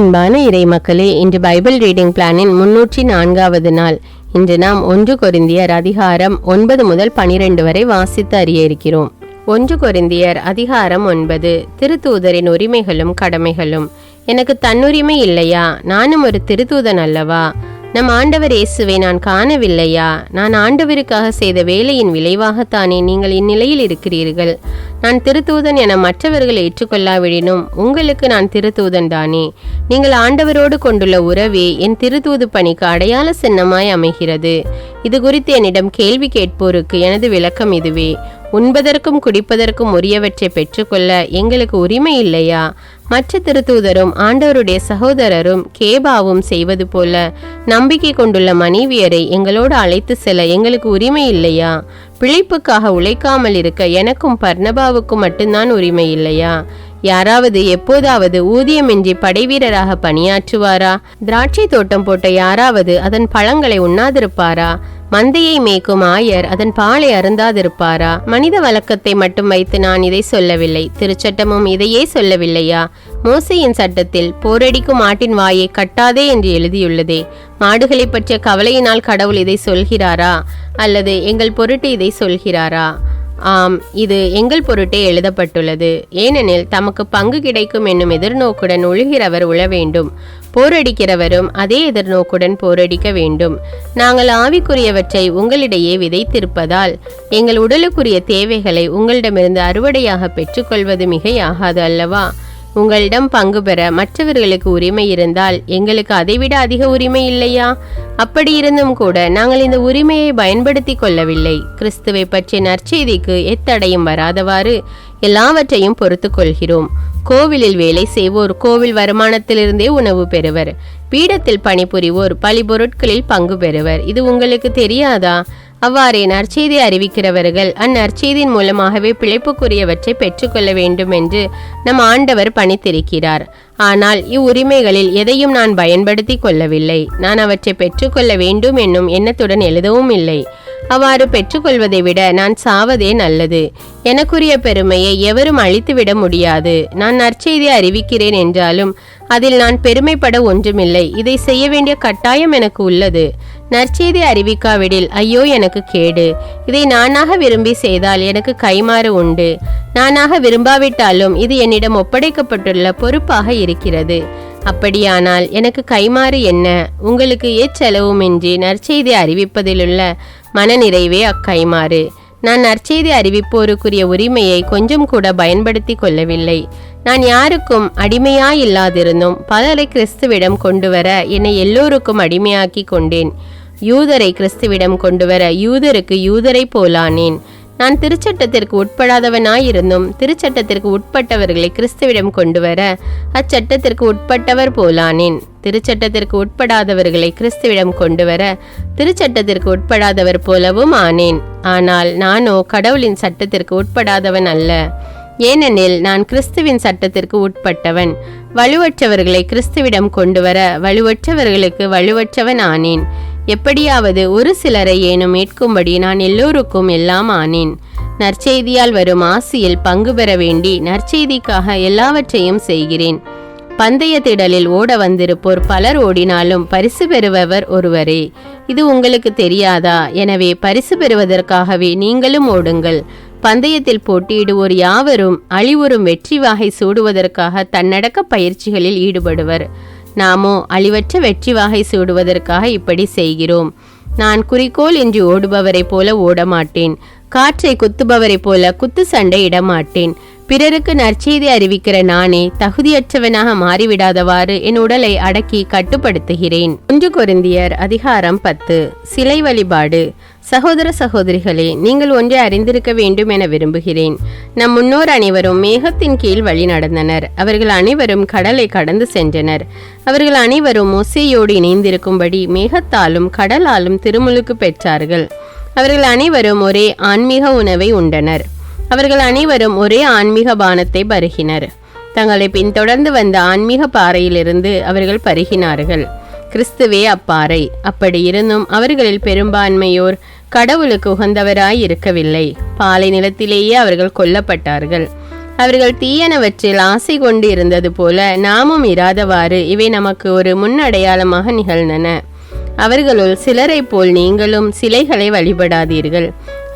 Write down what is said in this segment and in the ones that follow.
அன்பான இறை மக்களே, இன்று பைபிள் ரீடிங் பிளானின் 304வது நாள். இன்று நாம் 1 கொரிந்தியர் அதிகாரம் 9 முதல் 12 வரை வாசித்து அறிய இருக்கிறோம். 1 கொரிந்தியர் அதிகாரம் 9. திருத்தூதரின் உரிமைகளும் கடமைகளும். எனக்கு தன்னுரிமை இல்லையா? நானும் ஒரு திருத்தூதன் அல்லவா? நம் ஆண்டவர் இயேசுவை நான் காணவில்லையா? நான் ஆண்டவருக்காக செய்த வேலையின் விளைவாகத்தானே நீங்கள் இந்நிலையில் இருக்கிறீர்கள். நான் திருத்தூதன் என மற்றவர்கள் ஏற்றுக்கொள்ளாவிடினும் உங்களுக்கு நான் திருத்தூதன் தானே. நீங்கள் ஆண்டவரோடு கொண்டுள்ள உறவே என் திருத்தூது பணிக்கு அடையாள சின்னமாய் அமைகிறது. இது குறித்து என்னிடம் கேள்வி கேட்போருக்கு எனது விளக்கம் இதுவே. உண்பதற்கும் குடிப்பதற்கும் உரியவற்றை பெற்றுக்கொள்ள எங்களுக்கு உரிமை இல்லையா? மற்ற திருத்தூதரும் ஆண்டவருடைய சகோதரரும் கேபாவும் செய்வது போல நம்பிக்கை கொண்டுள்ள மனைவியரை எங்களோடு அழைத்து செல்ல எங்களுக்கு உரிமை இல்லையா? பிழைப்புக்காக உழைக்காமல் இருக்க எனக்கும் பர்னபாவுக்கும் மட்டும்தான் உரிமை இல்லையா? யாராவது எப்போதாவது ஊதியமின்றி படைவீரராக பணியாற்றுவாரா? திராட்சை தோட்டம் போட்ட யாராவது அதன் பழங்களை உண்ணாதிருப்பாரா? மந்தையை மேய்க்கும் ஆயர் அதன் பாலை அருந்தாதிருப்பாரா? மனித வழக்கத்தை மட்டும் வைத்து நான் இதை சொல்லவில்லை, திருச்சட்டமும் இதையே சொல்லவில்லையா? மோசேயின் சட்டத்தில் போரடிக்கும் ஆட்டின் வாயை கட்டாதே என்று எழுதியுள்ளதே. மாடுகளை பற்றிய கவலையினால் கடவுள் இதை சொல்கிறாரா? அல்லது எங்கள் பொருட்டு இதை சொல்கிறாரா? ஆம், இது எங்கள் பொருட்டே எழுதப்பட்டுள்ளது. ஏனெனில் தமக்கு பங்கு கிடைக்கும் என்னும் எதிர்நோக்குடன் உழுகிறவர் உழ வேண்டும், போரடிக்கிறவரும் அதே எதிர்நோக்குடன் போரடிக்க வேண்டும். நாங்கள் ஆவிக்குரியவற்றை உங்களிடையே விதைத்திருப்பதால் எங்கள் உடலுக்குரிய தேவைகளை உங்களிடமிருந்து அறுவடையாக பெற்றுக்கொள்வது மிகையாகாது அல்லவா? உங்களிடம் பங்கு பெற மற்றவர்களுக்கு உரிமை இருந்தால் எங்களுக்கு அதைவிட அதிக உரிமை இல்லையா? அப்படி இருந்தும் கூட நாங்கள் இந்த உரிமையை பயன்படுத்தி கொள்ளவில்லை. கிறிஸ்துவை பற்றிய நற்செய்திக்கு எத்தடையும் வராதவாறு எல்லாவற்றையும் பொறுத்து கொள்கிறோம். கோவிலில் வேலை செய்வோர் கோவில் வருமானத்திலிருந்தே உணவு பெறுவர். பீடத்தில் பணிபுரிவோர் பலிபொருட்களில் பங்கு பெறுவர். இது உங்களுக்கு தெரியாதா? அவ்வாறே நற்செய்தி அறிவிக்கிறவர்கள் அந்நற்செய்தியின் மூலமாகவே பிழைப்புக்குரியவற்றை பெற்றுக்கொள்ள வேண்டும் என்று நம் ஆண்டவர் பணித்திருக்கிறார். ஆனால் இவ்வுரிமைகளில் எதையும் நான் பயன்படுத்தி கொள்ளவில்லை. நான் அவற்றை பெற்றுக்கொள்ள வேண்டும் என்னும் எண்ணத்துடன் எழுதவும் இல்லை. அவ்வாறு பெற்றுக்கொள்வதை விட நான் சாவதே நல்லது. எனக்குரிய பெருமையை எவரும் அழித்துவிட முடியாது. நான் நற்செய்தி அறிவிக்கிறேன் என்றாலும் அதில் நான் பெருமைப்பட ஒன்றுமில்லை. இதை செய்ய வேண்டிய கட்டாயம் எனக்கு உள்ளது. நற்செய்தி அறிவிக்காவிடில் ஐயோ எனக்கு கேடு. இதை நானாக விரும்பி செய்தால் எனக்கு கைமாறு உண்டு. நானாக விரும்பாவிட்டாலும் இது என்னிடம் ஒப்படைக்கப்பட்டுள்ள பொறுப்பாக இருக்கிறது. அப்படியானால் எனக்கு கைமாறு என்ன? உங்களுக்கு எச்செலவுமின்றி நற்செய்தி அறிவிப்பதிலுள்ள மனநிறைவே அக்கைமாறு. நான் நற்செய்தி அறிவிப்போருக்குரிய உரிமையை கொஞ்சம் கூட பயன்படுத்தி கொள்ளவில்லை. நான் யாருக்கும் அடிமையாயில்லாதிருந்தும் பலரை கிறிஸ்துவிடம் கொண்டுவர என்னை எல்லோருக்கும் அடிமையாக்கி கொண்டேன். யூதரை கிறிஸ்துவிடம் கொண்டுவர யூதருக்கு யூதரை போலானேன். நான் திருச்சட்டத்திற்கு உட்படாதவனாயிருந்தும் திருச்சட்டத்திற்கு உட்பட்டவர்களை கிறிஸ்துவிடம் கொண்டுவர அச்சட்டத்திற்கு உட்பட்டவர் போலானேன். திருச்சட்டத்திற்கு உட்படாதவர்களை கிறிஸ்துவிடம் கொண்டுவர திருச்சட்டத்திற்கு உட்படாதவர் போலவும் ஆனேன். ஆனால் நானோ கடவுளின் சட்டத்திற்கு உட்படாதவன் அல்ல. ஏனெனில் நான் கிறிஸ்துவின் சட்டத்திற்கு உட்பட்டவன். வலுவற்றவர்களை கிறிஸ்துவிடம் கொண்டுவர வலுவற்றவர்களுக்கு வலுவற்றவன் ஆனேன். எப்படியாவது ஒரு சிலரை ஏனும் மீட்கும்படி நான் எல்லோருக்கும் எல்லாம் ஆனேன். நற்செய்தியால் வரும் ஆசியில் பங்கு பெற வேண்டி நற்செய்திக்காக எல்லாவற்றையும் செய்கிறேன். பந்தய திடலில் ஓட வந்திருப்போர் பலர் ஓடினாலும் பரிசு பெறுபவர் ஒருவரே. இது உங்களுக்கு தெரியாதா? எனவே பரிசு பெறுவதற்காகவே நீங்களும் ஓடுங்கள். பந்தயத்தில் போட்டியிடுவோர் யாவரும் அழிவுறும் வெற்றி வாகை சூடுவதற்காக தன்னடக்க பயிற்சிகளில் ஈடுபடுவர். நாமோ அழிவற்ற வெற்றி வாகை சூடுவதற்காக இப்படி செய்கிறோம். நான் குறிக்கோள் என்று ஓடுபவரை போல ஓடமாட்டேன். காற்றை குத்துபவரை போல குத்து சண்டை இடமாட்டேன். பிறருக்கு நற்செய்தி அறிவிக்கிற நானே தகுதியற்றவனாக மாறிவிடாதவாறு என் உடலை அடக்கி கட்டுப்படுத்துகிறேன். 1 கொரிந்தியர் அதிகாரம் 10. சிலை வழிபாடு. சகோதர சகோதரிகளே, நீங்கள் ஒன்றை அறிந்திருக்க வேண்டும் என விரும்புகிறேன். நம் முன்னோர் அனைவரும் மேகத்தின் கீழ் வழி நடந்தனர். அவர்கள் அனைவரும் கடலை கடந்து சென்றனர். அவர்கள் அனைவரும் மோசேயோடு இணைந்திருக்கும்படி மேகத்தாலும் கடலாலும் திருமுழுக்கு பெற்றார்கள். அவர்கள் அனைவரும் ஒரே ஆன்மீக உணவை உண்டனர். அவர்கள் அனைவரும் ஒரே ஆன்மீக பானத்தை பருகினர். தங்களை பின்தொடர்ந்து வந்த ஆன்மீக பாறையிலிருந்து அவர்கள் பருகினார்கள். கிறிஸ்துவே அப்பாறை. அப்படி இருந்தும் அவர்களில் பெரும்பான்மையோர் கடவுளுக்கு உகந்தவராய் இருக்கவில்லை. பாலை நிலத்திலேயே அவர்கள் கொல்லப்பட்டார்கள். அவர்கள் தீயனவற்றில் ஆசை கொண்டு இருந்தது போல நாமும் இராதவாறு இவை நமக்கு ஒரு முன்னடையாளமாக நிகழ்ந்தன. அவர்களுள் சிலரை போல் நீங்களும் சிலைகளை வழிபடாதீர்கள்.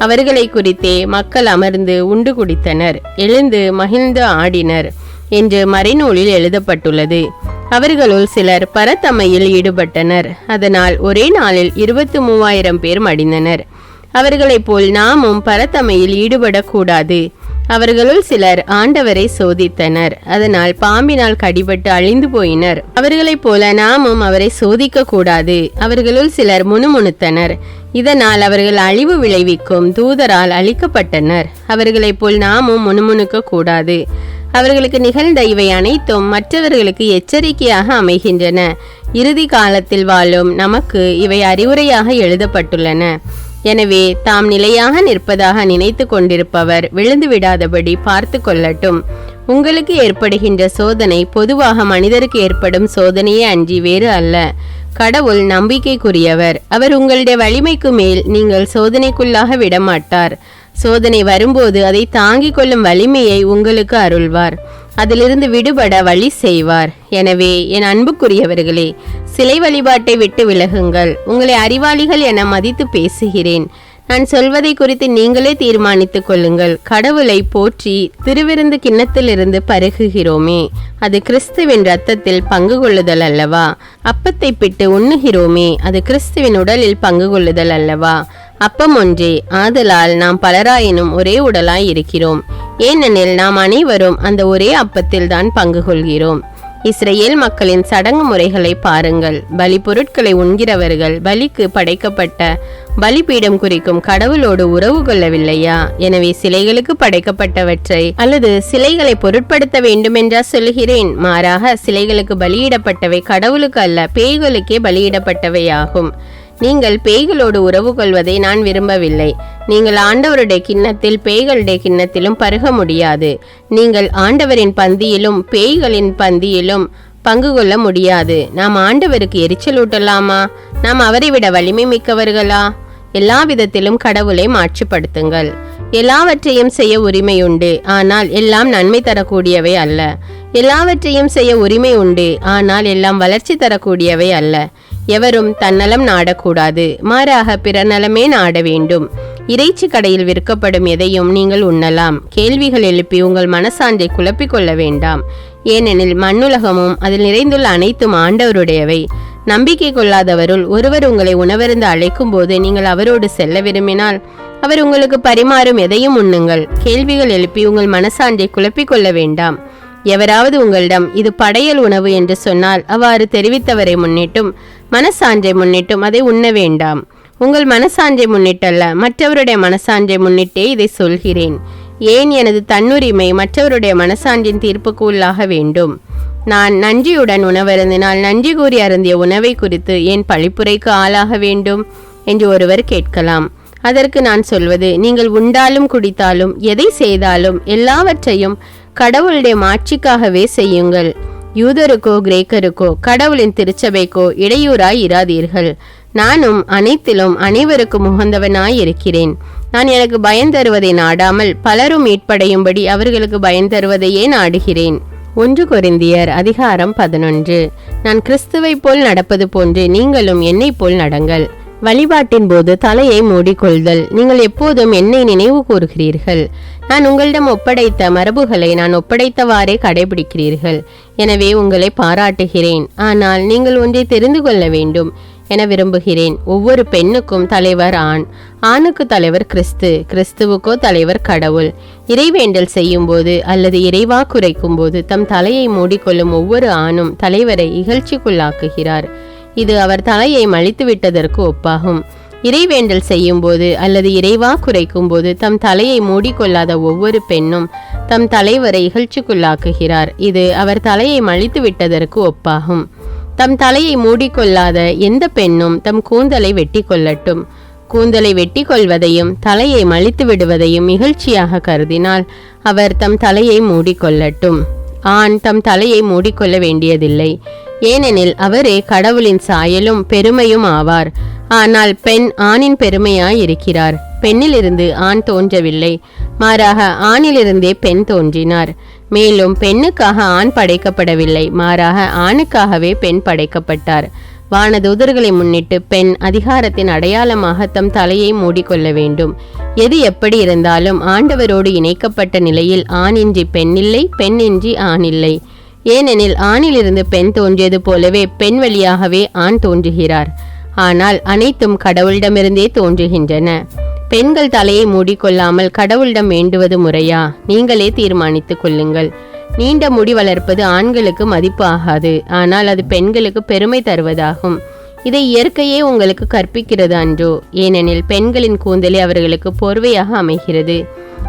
அவர்களை குறித்தே மக்கள் அமர்ந்து உண்டு குடித்தனர், எழுந்து மகிழ்ந்து ஆடினர் என்று மறைநூலில் எழுதப்பட்டுள்ளது. அவர்களுள் சிலர் பரத்தமையில் ஈடுபட்டனர். அதனால் ஒரே நாளில் 23,000 பேர் மடிந்தனர். அவர்களைப் போல் நாமும் பரத்தமையில் ஈடுபடக்கூடாது. அவர்களுள் சிலர் ஆண்டவரை சோதித்தனர், அதனால் பாம்பினால் கடிபட்டு அழிந்து போயினர். அவர்களைப் போல நாமும் அவரை சோதிக்க கூடாது. அவர்களுள் சிலர் முணுமுணுத்தனர், இதனால் அவர்கள் அழிவு விளைவிக்கும் தூதரால் அழிக்கப்பட்டனர். அவர்களைப் போல் நாமும் முணுமுணுக்க கூடாது. அவர்களுக்கு நிகழ்ந்த இவை அனைத்தும் மற்றவர்களுக்கு எச்சரிக்கையாக அமைகின்றன. இறுதி காலத்தில் வாழும் நமக்கு இவை அறிவுரையாக எழுதப்பட்டுள்ளன. எனவே தாம் நிலையாக நிற்பதாக நினைத்து கொண்டிருப்பவர் விழுந்து விடாதபடி பார்த்து கொள்ளட்டும். உங்களுக்கு ஏற்படுகின்ற சோதனை பொதுவாக மனிதருக்கு ஏற்படும் சோதனையே அன்றி வேறு அல்ல. கடவுள் நம்பிக்கைக்குரியவர். அவர் உங்களுடைய வலிமைக்கு மேல் நீங்கள் சோதனைக்குள்ளாக விடமாட்டார். சோதனை வரும்போது அதை தாங்கிக் கொள்ளும் வலிமையை உங்களுக்கு அருள்வார். அதிலிருந்து விடுபட வழி செய்வார். எனவே என் அன்புக்குரியவர்களே, சிலை வழிபாட்டை விட்டு விலகுங்கள். உங்களை அறிவாளிகள் என மதித்து பேசுகிறேன். நான் சொல்வதை குறித்து நீங்களே தீர்மானித்துக் கொள்ளுங்கள். கடவுளை போற்றி திருவிருந்து கிண்ணத்திலிருந்து பருகுகிறோமே, அது கிறிஸ்துவின் இரத்தத்தில் பங்கு கொள்ளுதல் அல்லவா? அப்பத்தை பிட்டு உண்ணுகிறோமே, அது கிறிஸ்துவின் உடலில் பங்கு கொள்ளுதல் அல்லவா? அப்பம் ஒன்றே, ஆதலால் நாம் பலராயினும் ஒரே உடலாய் இருக்கிறோம். ஏனெனில் நாம் அனைவரும் அந்த ஒரே அப்பத்தில் தான் பங்கு கொள்கிறோம். இஸ்ரேல் மக்களின் சடங்கு முறைகளை பாருங்கள். பலி பொருட்களை உண்கிறவர்கள் பலிக்கு படைக்கப்பட்ட பலிபீடம் குறிக்கும் கடவுளோடு உறவு கொள்ளவில்லையா? எனவே சிலைகளுக்கு படைக்கப்பட்டவற்றை அல்லது சிலைகளை பொருட்படுத்த வேண்டும் என்றா சொல்கிறேன்? மாறாக சிலைகளுக்கு பலியிடப்பட்டவை கடவுளுக்கு அல்ல, பேய்களுக்கே பலியிடப்பட்டவையாகும். நீங்கள் பேய்களோடு உறவு கொள்வதை நான் விரும்பவில்லை. நீங்கள் ஆண்டவருடைய கிண்ணத்தில் பேய்களுடைய கிண்ணத்திலும் பருக முடியாது. நீங்கள் ஆண்டவரின் பந்தியிலும் பேய்களின் பந்தியிலும் பங்கு கொள்ள முடியாது. நாம் ஆண்டவருக்கு எரிச்சல் ஊட்டலாமா? நாம் அவரை விட வலிமை மிக்கவர்களா? எல்லா விதத்திலும் கடவுளை மாட்சிப்படுத்துங்கள். எல்லாவற்றையும் செய்ய உரிமை உண்டு, ஆனால் எல்லாம் நன்மை தரக்கூடியவை அல்ல. எல்லாவற்றையும் செய்ய உரிமை உண்டு, ஆனால் எல்லாம் வளர்ச்சி தரக்கூடியவை அல்ல. எவரும் தன்னலம் நாடக்கூடாது, மாறாக பிற நலமே நாட வேண்டும். இறைச்சி கடையில் விற்கப்படும் எதையும் நீங்கள் உண்ணலாம். கேள்விகள் எழுப்பி உங்கள் மனசான்றை குழப்பிக் கொள்ள வேண்டாம். ஏனெனில் மண்ணுலகமும் அதில் நிறைந்துள்ள அனைத்தும் ஆண்டவருடையவை. நம்பிக்கை கொள்ளாதவருள் ஒருவர் உங்களை உணவருந்து அழைக்கும் போது நீங்கள் அவரோடு செல்ல விரும்பினால் அவர் உங்களுக்கு பரிமாறும் எதையும் உண்ணுங்கள். கேள்விகள் எழுப்பி உங்கள் மனசான்றை குழப்பிக் கொள்ள வேண்டாம். எவராவது உங்களிடம் இது படையல் உணவு என்று சொன்னால் அவ்வாறு தெரிவித்தவரை முன்னிட்டும் மனசான்றை முன்னிட்டும் அதை உண்ண வேண்டாம். உங்கள் மனசான்றை முன்னிட்டல்ல, மற்றவருடைய மனசான்றை முன்னிட்டே இதை சொல்கிறேன். ஏன் எனது தன்னுரிமை மற்றவருடைய மனசான்றின் தீர்ப்புக்கு உள்ளாக வேண்டும்? நான் நன்றியுடன் உணவருந்தினால் நன்றி கூறி அருந்திய உணவை குறித்து ஏன் பழிப்புரைக்கு ஆளாக வேண்டும் என்று ஒருவர் கேட்கலாம். அதற்கு நான் சொல்வது, நீங்கள் உண்டாலும் குடித்தாலும் எதை செய்தாலும் எல்லாவற்றையும் கடவுளுடைய மாட்சிக்காகவே செய்யுங்கள். யூதருக்கோ கிரேக்கருக்கோ கடவுளின் திருச்சபைக்கோ இடையூறாய் இராதீர்கள். நானும் அனைத்திலும் அனைவருக்கும் உகந்தவனாய் இருக்கிறேன். நான் எனக்கு பயந்தருவதை நாடாமல் பலரும் மீட்படையும்படி அவர்களுக்கு பயந்தருவதையே நாடுகிறேன். 1 கொரிந்தியர் அதிகாரம் 11. நான் கிறிஸ்துவை போல் நடப்பது போன்று நீங்களும் என்னை போல் நடங்கள். வழிபாட்டின் போது தலையை மூடிக்கொள்தல். நீங்கள் எப்போதும் என்னை நினைவு கூறுகிறீர்கள். நான் உங்களிடம் ஒப்படைத்த மரபுகளை நான் ஒப்படைத்தவாறே கடைபிடிக்கிறீர்கள். எனவே உங்களை பாராட்டுகிறேன். ஆனால் நீங்கள் ஒன்றை தெரிந்து கொள்ள வேண்டும் என விரும்புகிறேன். ஒவ்வொரு பெண்ணுக்கும் தலைவர் ஆண், ஆணுக்கு தலைவர் கிறிஸ்து, கிறிஸ்துவுக்கோ தலைவர் கடவுள். இறைவேண்டல் செய்யும் போது அல்லது இறைவா குறைக்கும் போது தம் தலையை மூடிக்கொள்ளும் ஒவ்வொரு ஆணும் தலைவரை இகழ்ச்சிக்குள்ளாக்குகிறார். இது அவர் தலையை மழித்து விட்டதற்கு ஒப்பாகும். இறைவேண்டல் செய்யும் போது அல்லது இறைவா குறைக்கும் போது தம் தலையை மூடிக்கொள்ளாத ஒவ்வொரு பெண்ணும் தம் தலைவரை இகழ்ச்சிக்குள்ளாக்குகிறார். இது அவர் தலையை மழித்து விட்டதற்கு ஒப்பாகும். தம் தலையை மூடிக்கொள்ளாத எந்த பெண்ணும் தம் கூந்தலை வெட்டி கொள்ளட்டும். கூந்தலை வெட்டி கொள்வதையும் தலையை மழித்து விடுவதையும் இகழ்ச்சியாக கருதினால் அவர் தம் தலையை மூடிக்கொள்ளட்டும். ஆண் தம் தலையை மூடிக்கொள்ள வேண்டியதில்லை, ஏனெனில் அவரே கடவுளின் சாயலும் பெருமையும் ஆவார். ஆனால் பெண் ஆணின் பெருமையாய் இருக்கிறார். பெண்ணிலிருந்து ஆண் தோன்றவில்லை, மாறாக ஆணிலிருந்தே பெண் தோன்றினார். மேலும் பெண்ணுக்காக ஆண் படைக்கப்படவில்லை, மாறாக ஆணுக்காகவே பெண் படைக்கப்பட்டார். வானதூதர்களை முன்னிட்டு பெண் அதிகாரத்தின் அடையாளமாக தம் தலையை மூடிக்கொள்ள வேண்டும். எது எப்படி இருந்தாலும் ஆண்டவரோடு இணைக்கப்பட்ட நிலையில் ஆணின்றி பெண்ணில்லை, பெண்ணின்றி ஆணில்லை. ஏனெனில் ஆணிலிருந்து பெண் தோன்றியது போலவே பெண் வழியாகவே ஆண் தோன்றுகிறார். ஆனால் அனைத்தும் கடவுளிடமிருந்தே தோன்றுகின்றன. பெண்கள் தலையை மூடிக்கொள்ளாமல் கடவுளிடம் வேண்டுவது முறையா? நீங்களே தீர்மானித்துக் கொள்ளுங்கள். நீண்ட முடி வளர்ப்பது ஆண்களுக்கு மதிப்பு ஆகாது, ஆனால் அது பெண்களுக்கு பெருமை தருவதாகும். இதை இயற்கையே உங்களுக்கு கற்பிக்கிறது அன்றோ? ஏனெனில் பெண்களின் கூந்தலே அவர்களுக்கு போர்வையாக அமைகிறது.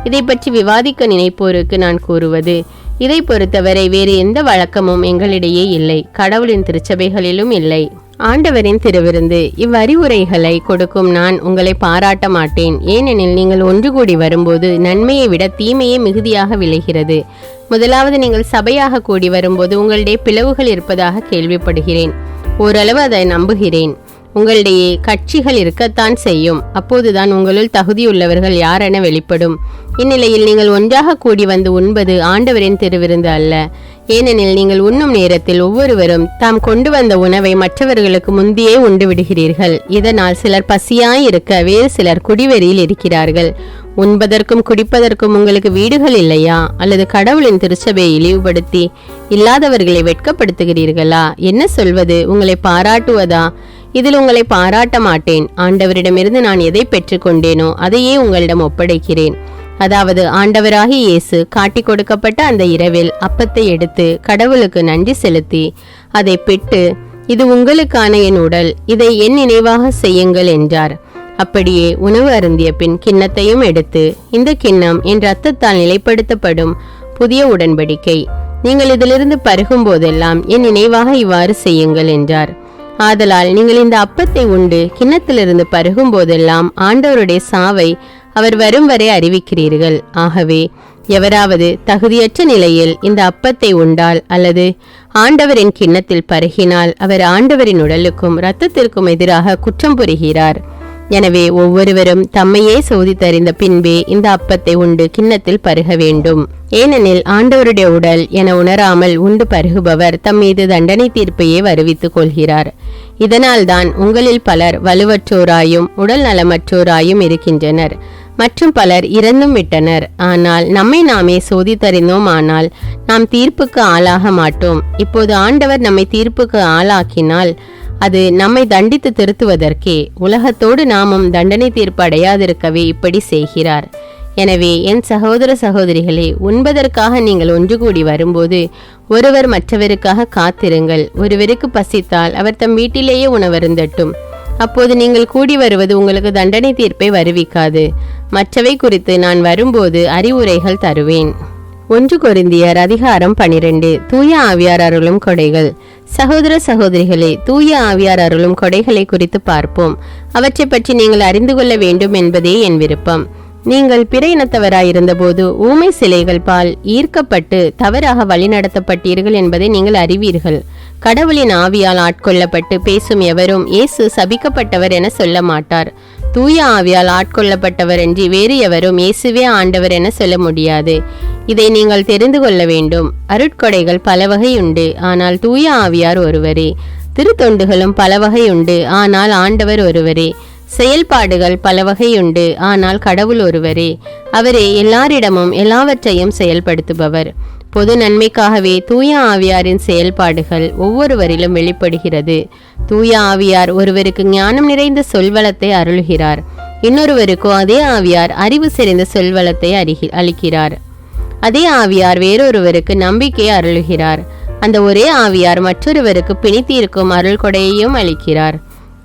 இதை பற்றி விவாதிக்க நினைப்போருக்கு நான் கூறுவது, இதை பொறுத்தவரை வேறு எந்த வழக்கமும் எங்களிடையே இல்லை, கடவுளின் திருச்சபைகளிலும் இல்லை. ஆண்டவரின் திருவிருந்து. இவ்வறிவுரைகளை கொடுக்கும் நான் உங்களை பாராட்ட மாட்டேன். ஏனெனில் நீங்கள் ஒன்று கூடி வரும்போது நன்மையை விட தீமையே மிகுதியாக விளைகிறது. முதலாவது, நீங்கள் சபையாக கூடி வரும்போது உங்களிடையே பிளவுகள் இருப்பதாக கேள்விப்படுகிறேன். ஓரளவு அதை நம்புகிறேன். உங்களிடையே கட்சிகள் இருக்கத்தான் செய்யும். அப்போதுதான் உங்களுள் தகுதியுள்ளவர்கள் யாரென வெளிப்படும். இந்நிலையில் நீங்கள் ஒன்றாக கூடி வந்து உண்பது ஆண்டவரின் திருவிருந்து அல்ல. ஏனெனில் நீங்கள் உண்ணும் நேரத்தில் ஒவ்வொருவரும் தாம் கொண்டு வந்த உணவை மற்றவர்களுக்கு முந்தியே உண்டு விடுகிறீர்கள். இதனால் சிலர் பசியாயிருக்க வேறு சிலர் குடிவெறியில் இருக்கிறார்கள். உண்பதற்கும் குடிப்பதற்கும் உங்களுக்கு வீடுகள் இல்லையா? அல்லது கடவுளின் திருச்சபையை இழிவுபடுத்தி இல்லாதவர்களை வெட்கப்படுத்துகிறீர்களா? என்ன சொல்வது? உங்களை பாராட்டுவதா? இதில் உங்களை பாராட்ட மாட்டேன். ஆண்டவரிடமிருந்து நான் எதை பெற்றுக்கொண்டேனோ அதையே உங்களிடம் ஒப்படைக்கிறேன். அதாவது ஆண்டவராகிய இயேசு காட்டிக் கொடுக்கப்பட்ட அந்த இரவில் அப்பத்தை எடுத்து கடவுளுக்கு நன்றி செலுத்தி அதை பிட்டு, இது உங்களுக்கான என் உடல், இதை என் நினைவாக செய்யுங்கள் என்றார். அப்படியே உணவு அருந்திய பின் கிண்ணத்தையும் எடுத்து, இந்த கிண்ணம் என் இரத்தத்தால் நிலைப்படுத்தப்படும் புதிய உடன்படிக்கை, நீங்கள் இதிலிருந்து பருகும் போதெல்லாம் என் நினைவாக இவ்வாறு செய்யுங்கள் என்றார். ஆதலால் நீங்கள் இந்த அப்பத்தை உண்டு கிண்ணத்திலிருந்து பருகும் போதெல்லாம் ஆண்டவருடைய சாவை அவர் வரும் வரை அறிவிக்கிறீர்கள். ஆகவே எவராவது தகுதியற்ற நிலையில் இந்த அப்பத்தை உண்டால் அல்லது ஆண்டவரின் கிண்ணத்தில் பருகினால் அவர் ஆண்டவரின் உடலுக்கும் இரத்தத்திற்கும் எதிராக குற்றம் புரிகிறார். எனவே ஒவ்வொருவரும் தம்மையே சோதித்தறிந்த பின்பே இந்த அப்பத்தை உண்டு கிண்ணத்தில் பருக வேண்டும். ஏனெனில் ஆண்டவருடைய உடல் என உணராமல் உண்டு பருகுபவர் தம் மீது தண்டனை தீர்ப்பையே வருவித்துக் கொள்கிறார். இதனால்தான் உங்களில் பலர் வலுவற்றோராயும் உடல் நலமற்றோராயும் இருக்கின்றனர். மற்றும் பலர் இறந்தும் விட்டனர். ஆனால் நம்மை நாமே சோதித்தறிந்தோம், ஆனால் நாம் தீர்ப்புக்கு ஆளாக மாட்டோம். இப்போது ஆண்டவர் நம்மை தீர்ப்புக்கு ஆளாக்கினால் அது நம்மை தண்டித்து திருத்துவதற்கே. உலகத்தோடு நாமும் தண்டனை தீர்ப்பு அடையாதிருக்கவே இப்படி செய்கிறார். எனவே என் சகோதர சகோதரிகளே, உண்பதற்காக நீங்கள் ஒன்று கூடி வரும்போது ஒருவர் மற்றவருக்காக காத்திருங்கள். ஒருவருக்கு பசித்தால் அவர் தம் வீட்டிலேயே உணவருந்தட்டும். அப்போது நீங்கள் கூடி வருவது உங்களுக்கு தண்டனை தீர்ப்பை வருவிக்காது. மற்றவை குறித்து நான் வரும்போது அறிவுரைகள் தருவேன். 1 கொரிந்தியர் அதிகாரம் 12. தூய ஆவியார் அருளும் கொடைகள். சகோதர சகோதரிகளே, தூய ஆவியார் அருளும் கொடைகளை குறித்து பார்ப்போம். அவற்றை பற்றி நீங்கள் அறிந்து கொள்ள வேண்டும் என்பதே என் விருப்பம். நீங்கள் பிற இனத்தவராயிருந்த போது ஊமை சிலைகள் பால் ஈர்க்கப்பட்டு தவறாக வழிநடத்தப்பட்டீர்கள் என்பதை நீங்கள் அறிவீர்கள். கடவுளின் ஆவியால் ஆட்கொள்ளப்பட்டு பேசும் எவரும் இயேசு சபிக்கப்பட்டவர் என சொல்ல மாட்டார். தூய ஆவியால் ஆட்கொள்ளப்பட்டவர் என்று வேறு எவரும் இயேசுவே ஆண்டவர் என சொல்ல முடியாது. இதை நீங்கள் தெரிந்து கொள்ள வேண்டும். அருட்கொடைகள் பல வகை உண்டு, ஆனால் தூய ஆவியார் ஒருவரே. திருத்தொண்டுகளும் பல வகை உண்டு, ஆனால் ஆண்டவர் ஒருவரே. செயல்பாடுகள் பல வகையுண்டு, ஆனால் கடவுள் ஒருவரே. அவரே எல்லாரிடமும் எல்லாவற்றையும் செயல்படுத்துபவர். பொது நன்மைக்காகவே தூய ஆவியாரின் செயல்பாடுகள் ஒவ்வொருவரிலும் வெளிப்படுகிறது. தூய ஆவியார் ஒருவருக்கு ஞானம் நிறைந்த சொல்வளத்தை அருள்கிறார். இன்னொருவருக்கோ அதே ஆவியார் அறிவு செறிந்த சொல்வளத்தை அளிக்கிறார். அதே ஆவியார் வேறொருவருக்கு நம்பிக்கையை அருள்கிறார். அந்த ஒரே ஆவியார் மற்றொருவருக்கு பிணித்தீர்க்கும் அருள் கொடையையும் அளிக்கிறார்.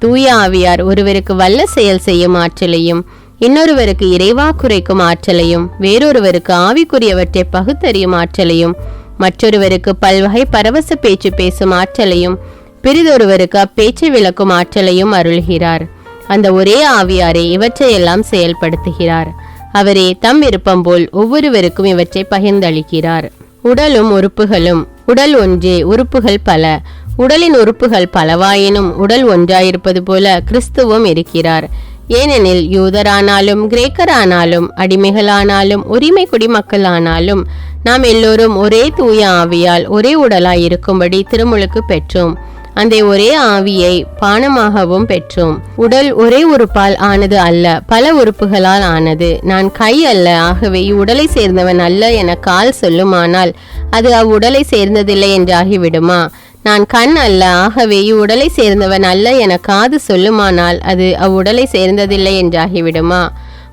தூய ஆவியார் ஒருவருக்கு வல்ல செயல் செய்யும் ஆற்றலையும், இன்னொருவருக்கு இறைவாக்குரைக்கும் ஆற்றலையும், வேறொருவருக்கு ஆவிக்குரியவற்றை பகுத்தறியும் ஆற்றலையும், மற்றொருவருக்கு பல்வகை பரவச பேச்சு பேசும் ஆற்றலையும், பிறிதொருவருக்கு அப்பேச்சை விளக்கும் ஆற்றலையும் அருள்கிறார். அந்த ஒரே ஆவியாரே இவற்றையெல்லாம் செயல்படுத்துகிறார். அவரே தம் விருப்பம் போல் ஒவ்வொருவருக்கும் இவற்றை பகிர்ந்தளிக்கிறார். உடலும் உறுப்புகளும். உடல் ஒன்றே, உறுப்புகள் பல. உடலின் உறுப்புகள் பலவாயினும் உடல் ஒன்றாயிருப்பது போல கிறிஸ்துவும் இருக்கிறார். ஏனெனில் யூதரானாலும் கிரேக்கரானாலும் அடிமைகளானாலும் உரிமை குடிமக்களானாலும் நாம் எல்லோரும் ஒரே தூய ஆவியால் ஒரே உடலாய் இருக்கும்படி திருமுழுக்கு பெற்றோம். அந்த ஒரே ஆவியை பானமாகவும் பெற்றோம். உடல் ஒரே உறுப்பால் ஆனது அல்ல, பல உறுப்புகளால் ஆனது. நான் கை அல்ல, ஆகவே இவ்வுடலை சேர்ந்தவன் அல்ல என கால் சொல்லுமானால் அது அவ்வுடலை சேர்ந்ததில்லை என்றாகிவிடுமா? நான் கண் அல்ல, ஆகவே இவ்வுடலை சேர்ந்தவன் அல்ல என காது சொல்லுமானால் அது அவ்வுடலை சேர்ந்ததில்லை என்றாகிவிடுமா?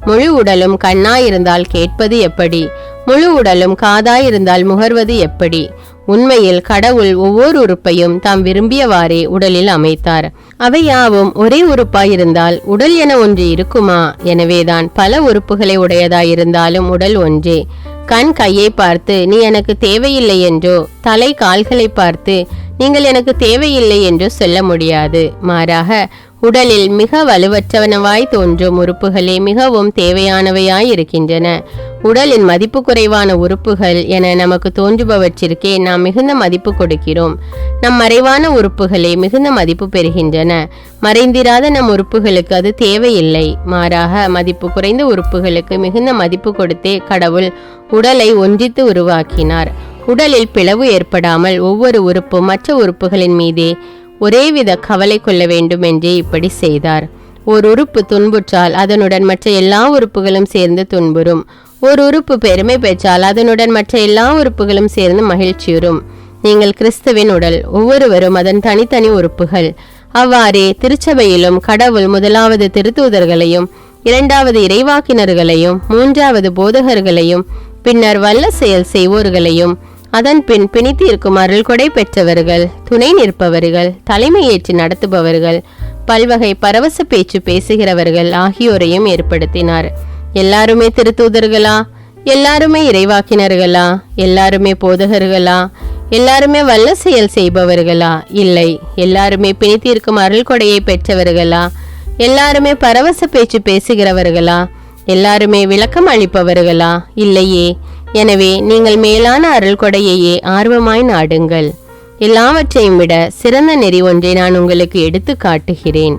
முழு உடலும் கண்ணாயிருந்தால் கேட்பது எப்படி? முழு உடலும் காதாயிருந்தால் முகர்வது எப்படி? உண்மையில் கடவுள் ஒவ்வொரு உறுப்பையும் தாம் விரும்பியவாறே உடலில் அமைத்தார். அவை யாவும் ஒரே உறுப்பாயிருந்தால் உடல் என ஒன்று இருக்குமா? எனவேதான் பல உறுப்புகளை உடையதாயிருந்தாலும் உடல் ஒன்றே. கண் கையை பார்த்து நீ எனக்கு தேவையில்லை என்றோ, தலை கால்களை பார்த்து நீங்கள் எனக்கு தேவையில்லை என்றோ சொல்ல முடியாது. மாறாக உடலில் மிக வலுவற்றவனவாய் தோன்றும் உறுப்புகளே மிகவும் தேவையானவையாய் இருக்கின்றன. உடலின் மதிப்பு குறைவான உறுப்புகள் என நமக்கு தோன்றுபவற்றிற்கே நாம் மிகுந்த மதிப்பு கொடுக்கிறோம். நம் மறைவான உறுப்புகளே மிகுந்த மதிப்பு பெறுகின்றன. மறைந்திராத நம் உறுப்புகளுக்கு அது தேவையில்லை. மாறாக மதிப்பு குறைந்த உறுப்புகளுக்கு மிகுந்த மதிப்பு கொடுத்தே கடவுள் உடலை ஒன்றித்து உருவாக்கினார். உடலில் பிளவு ஏற்படாமல் ஒவ்வொரு உறுப்பும் மற்ற உறுப்புகளின் மீதே ஒரேவித கவலை கொள்ள வேண்டும் என்றே இப்படி செய்தார். ஒரு உறுப்பு துன்புற்றால் அதனுடன் மற்ற எல்லா உறுப்புகளும் சேர்ந்து துன்புறும். ஒரு உறுப்பு பெருமை பெற்றால் அதனுடன் மற்ற எல்லா உறுப்புகளும் சேர்ந்து மகிழ்ச்சியுறும். நீங்கள் கிறிஸ்துவின் உடல், ஒவ்வொருவரும் அதன் தனித்தனி உறுப்புகள். அவ்வாறே திருச்சபையிலும் கடவுள் முதலாவது திருத்தூதர்களையும், இரண்டாவது இறைவாக்கினர்களையும், மூன்றாவது போதகர்களையும், பின்னர் வல்ல செயல் செய்வோர்களையும், அதன் பின் பிணித்தீர்க்கும் அருள் கொடை பெற்றவர்கள், துணை நிற்பவர்கள், தலைமை ஏற்று நடத்துபவர்கள், பல்வகை பரவச பேச்சு பேசுகிறவர்கள் ஆகியோரையும் ஏற்படுத்தினார். எல்லாருமே திருத்தூதர்களா? எல்லாருமே இறைவாக்கினர்களா? எல்லாருமே போதகர்களா? எல்லாருமே வல்ல செயல் செய்பவர்களா? இல்லை. எல்லாருமே பிணித்தீர்க்கும் அருள் கொடையை பெற்றவர்களா? எல்லாருமே பரவச பேச்சு பேசுகிறவர்களா? எல்லாருமே விளக்கம் அளிப்பவர்களா? இல்லையே. எனவே நீங்கள் மேலான அருள் கொடையையே ஆர்வமாய் நாடுங்கள். எல்லாவற்றையும் விட சிறந்த நெறி ஒன்றை நான் உங்களுக்கு எடுத்து காட்டுகிறேன்.